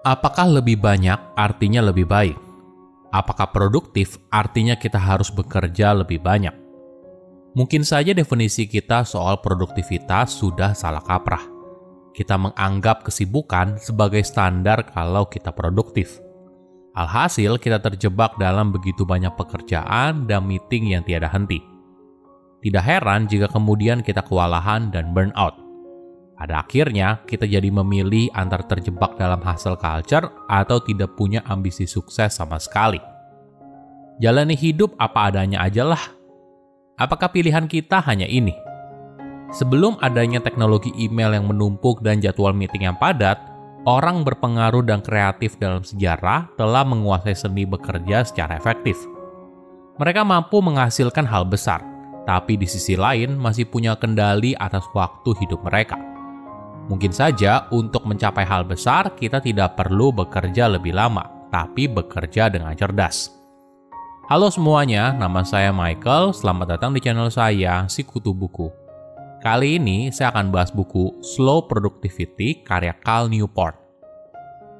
Apakah lebih banyak artinya lebih baik? Apakah produktif artinya kita harus bekerja lebih banyak? Mungkin saja definisi kita soal produktivitas sudah salah kaprah. Kita menganggap kesibukan sebagai standar kalau kita produktif. Alhasil kita terjebak dalam begitu banyak pekerjaan dan meeting yang tiada henti. Tidak heran jika kemudian kita kewalahan dan burnout. Pada akhirnya, kita jadi memilih antara terjebak dalam hustle culture atau tidak punya ambisi sukses sama sekali. Jalani hidup apa adanya aja lah. Apakah pilihan kita hanya ini? Sebelum adanya teknologi email yang menumpuk dan jadwal meeting yang padat, orang berpengaruh dan kreatif dalam sejarah telah menguasai seni bekerja secara efektif. Mereka mampu menghasilkan hal besar, tapi di sisi lain masih punya kendali atas waktu hidup mereka. Mungkin saja untuk mencapai hal besar, kita tidak perlu bekerja lebih lama, tapi bekerja dengan cerdas. Halo semuanya, nama saya Michael. Selamat datang di channel saya, Sikutu Buku. Kali ini saya akan bahas buku Slow Productivity karya Cal Newport.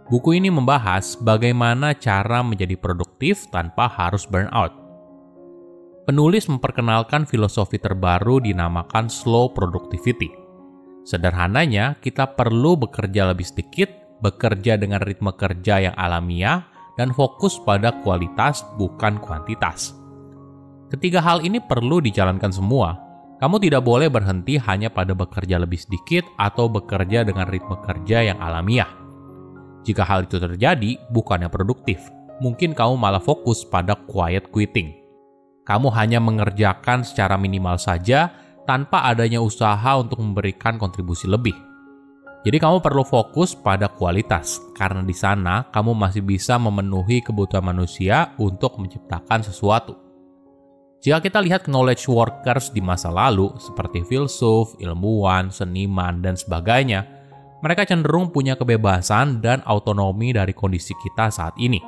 Buku ini membahas bagaimana cara menjadi produktif tanpa harus burnout. Penulis memperkenalkan filosofi terbaru dinamakan Slow Productivity. Sederhananya, kita perlu bekerja lebih sedikit, bekerja dengan ritme kerja yang alamiah, dan fokus pada kualitas bukan kuantitas. Ketiga hal ini perlu dijalankan semua. Kamu tidak boleh berhenti hanya pada bekerja lebih sedikit atau bekerja dengan ritme kerja yang alamiah. Jika hal itu terjadi, bukannya produktif. Mungkin kamu malah fokus pada quiet quitting. Kamu hanya mengerjakan secara minimal saja, tanpa adanya usaha untuk memberikan kontribusi lebih. Jadi kamu perlu fokus pada kualitas, karena di sana kamu masih bisa memenuhi kebutuhan manusia untuk menciptakan sesuatu. Jika kita lihat knowledge workers di masa lalu, seperti filsuf, ilmuwan, seniman, dan sebagainya, mereka cenderung punya kebebasan dan autonomi dari kondisi kita saat ini.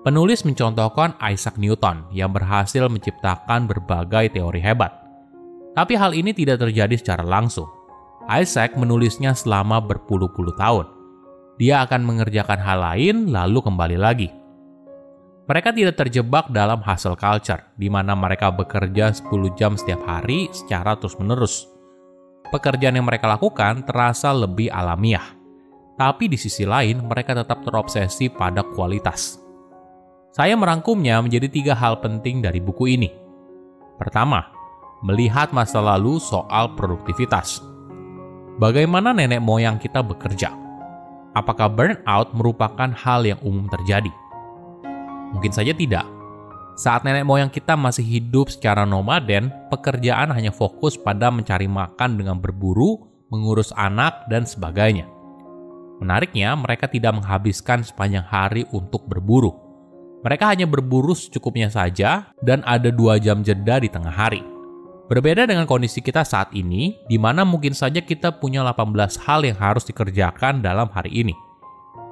Penulis mencontohkan Isaac Newton yang berhasil menciptakan berbagai teori hebat. Tapi hal ini tidak terjadi secara langsung. Isaac menulisnya selama berpuluh-puluh tahun. Dia akan mengerjakan hal lain lalu kembali lagi. Mereka tidak terjebak dalam hustle culture, di mana mereka bekerja 10 jam setiap hari secara terus-menerus. Pekerjaan yang mereka lakukan terasa lebih alamiah. Tapi di sisi lain, mereka tetap terobsesi pada kualitas. Saya merangkumnya menjadi 3 hal penting dari buku ini. Pertama, melihat masa lalu soal produktivitas. Bagaimana nenek moyang kita bekerja? Apakah burnout merupakan hal yang umum terjadi? Mungkin saja tidak. Saat nenek moyang kita masih hidup secara nomaden, pekerjaan hanya fokus pada mencari makan dengan berburu, mengurus anak, dan sebagainya. Menariknya, mereka tidak menghabiskan sepanjang hari untuk berburu. Mereka hanya berburu secukupnya saja, dan ada 2 jam jeda di tengah hari. Berbeda dengan kondisi kita saat ini, di mana mungkin saja kita punya 18 hal yang harus dikerjakan dalam hari ini.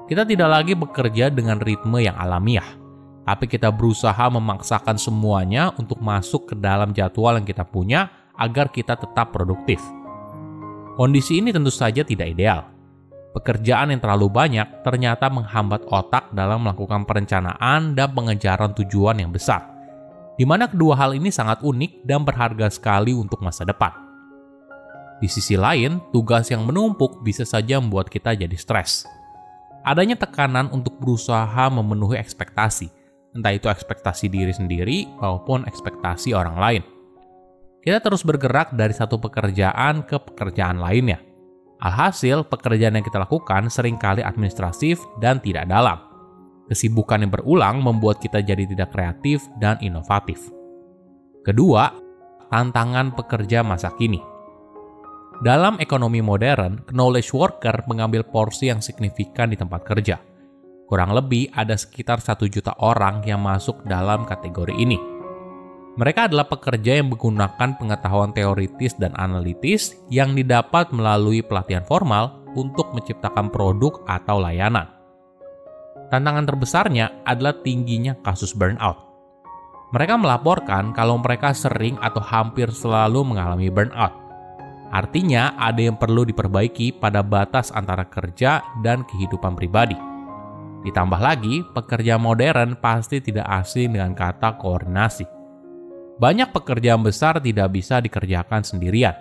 Kita tidak lagi bekerja dengan ritme yang alamiah, tapi kita berusaha memaksakan semuanya untuk masuk ke dalam jadwal yang kita punya agar kita tetap produktif. Kondisi ini tentu saja tidak ideal. Pekerjaan yang terlalu banyak ternyata menghambat otak dalam melakukan perencanaan dan pengejaran tujuan yang besar, di mana kedua hal ini sangat unik dan berharga sekali untuk masa depan. Di sisi lain, tugas yang menumpuk bisa saja membuat kita jadi stres. Adanya tekanan untuk berusaha memenuhi ekspektasi, entah itu ekspektasi diri sendiri maupun ekspektasi orang lain. Kita terus bergerak dari satu pekerjaan ke pekerjaan lainnya. Alhasil, pekerjaan yang kita lakukan seringkali administratif dan tidak dalam. Kesibukan yang berulang membuat kita jadi tidak kreatif dan inovatif. Kedua, tantangan pekerja masa kini. Dalam ekonomi modern, knowledge worker mengambil porsi yang signifikan di tempat kerja. Kurang lebih ada sekitar 1 juta orang yang masuk dalam kategori ini. Mereka adalah pekerja yang menggunakan pengetahuan teoritis dan analitis yang didapat melalui pelatihan formal untuk menciptakan produk atau layanan. Tantangan terbesarnya adalah tingginya kasus burnout. Mereka melaporkan kalau mereka sering atau hampir selalu mengalami burnout. Artinya, ada yang perlu diperbaiki pada batas antara kerja dan kehidupan pribadi. Ditambah lagi, pekerja modern pasti tidak asing dengan kata koordinasi. Banyak pekerjaan besar tidak bisa dikerjakan sendirian.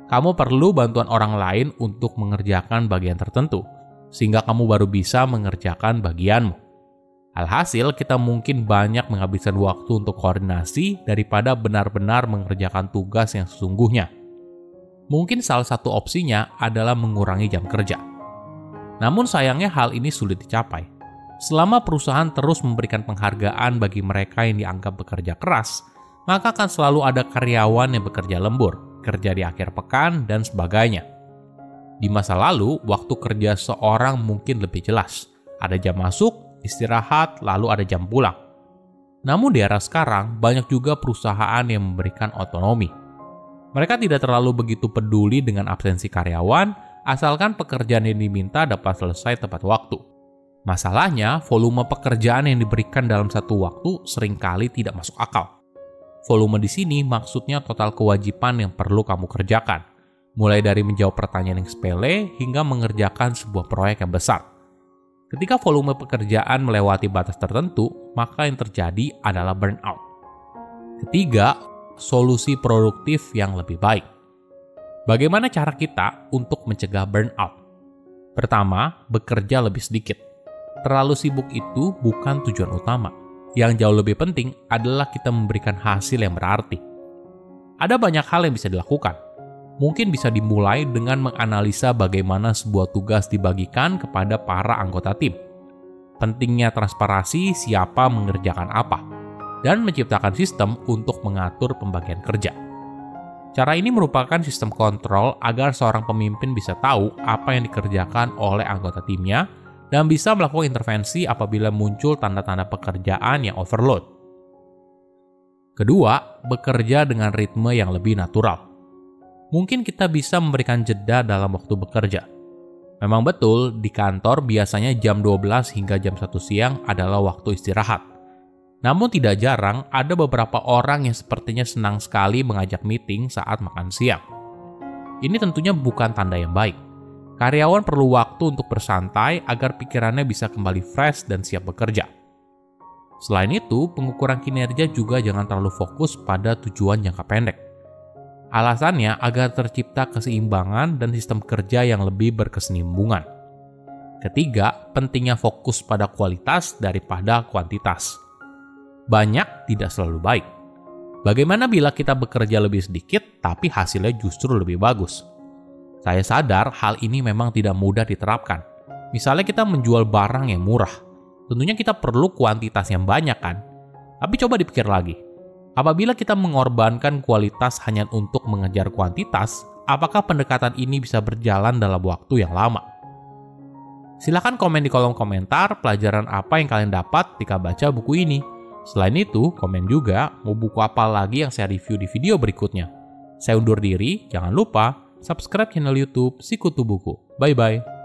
Kamu perlu bantuan orang lain untuk mengerjakan bagian tertentu, sehingga kamu baru bisa mengerjakan bagianmu. Alhasil, kita mungkin banyak menghabiskan waktu untuk koordinasi daripada benar-benar mengerjakan tugas yang sesungguhnya. Mungkin salah satu opsinya adalah mengurangi jam kerja. Namun sayangnya hal ini sulit dicapai. Selama perusahaan terus memberikan penghargaan bagi mereka yang dianggap bekerja keras, maka akan selalu ada karyawan yang bekerja lembur, kerja di akhir pekan, dan sebagainya. Di masa lalu, waktu kerja seorang mungkin lebih jelas. Ada jam masuk, istirahat, lalu ada jam pulang. Namun di era sekarang, banyak juga perusahaan yang memberikan otonomi. Mereka tidak terlalu begitu peduli dengan absensi karyawan, asalkan pekerjaan yang diminta dapat selesai tepat waktu. Masalahnya, volume pekerjaan yang diberikan dalam satu waktu seringkali tidak masuk akal. Volume di sini maksudnya total kewajiban yang perlu kamu kerjakan, mulai dari menjawab pertanyaan yang sepele hingga mengerjakan sebuah proyek yang besar. Ketika volume pekerjaan melewati batas tertentu, maka yang terjadi adalah burnout. Ketiga, solusi produktif yang lebih baik. Bagaimana cara kita untuk mencegah burnout? Pertama, bekerja lebih sedikit. Terlalu sibuk itu bukan tujuan utama. Yang jauh lebih penting adalah kita memberikan hasil yang berarti. Ada banyak hal yang bisa dilakukan. Mungkin bisa dimulai dengan menganalisa bagaimana sebuah tugas dibagikan kepada para anggota tim. Pentingnya transparansi siapa mengerjakan apa, dan menciptakan sistem untuk mengatur pembagian kerja. Cara ini merupakan sistem kontrol agar seorang pemimpin bisa tahu apa yang dikerjakan oleh anggota timnya dan bisa melakukan intervensi apabila muncul tanda-tanda pekerjaan yang overload. Kedua, bekerja dengan ritme yang lebih natural. Mungkin kita bisa memberikan jeda dalam waktu bekerja. Memang betul, di kantor biasanya jam 12 hingga jam 1 siang adalah waktu istirahat. Namun tidak jarang ada beberapa orang yang sepertinya senang sekali mengajak meeting saat makan siang. Ini tentunya bukan tanda yang baik. Karyawan perlu waktu untuk bersantai agar pikirannya bisa kembali fresh dan siap bekerja. Selain itu, pengukuran kinerja juga jangan terlalu fokus pada tujuan jangka pendek. Alasannya agar tercipta keseimbangan dan sistem kerja yang lebih berkesinambungan. Ketiga, pentingnya fokus pada kualitas daripada kuantitas. Banyak tidak selalu baik. Bagaimana bila kita bekerja lebih sedikit tapi hasilnya justru lebih bagus? Saya sadar hal ini memang tidak mudah diterapkan. Misalnya kita menjual barang yang murah. Tentunya kita perlu kuantitas yang banyak kan? Tapi coba dipikir lagi. Apabila kita mengorbankan kualitas hanya untuk mengejar kuantitas, apakah pendekatan ini bisa berjalan dalam waktu yang lama? Silahkan komen di kolom komentar pelajaran apa yang kalian dapat ketika baca buku ini. Selain itu, komen juga mau buku apa lagi yang saya review di video berikutnya. Saya undur diri, jangan lupa subscribe channel YouTube Sikutu Buku. Bye-bye.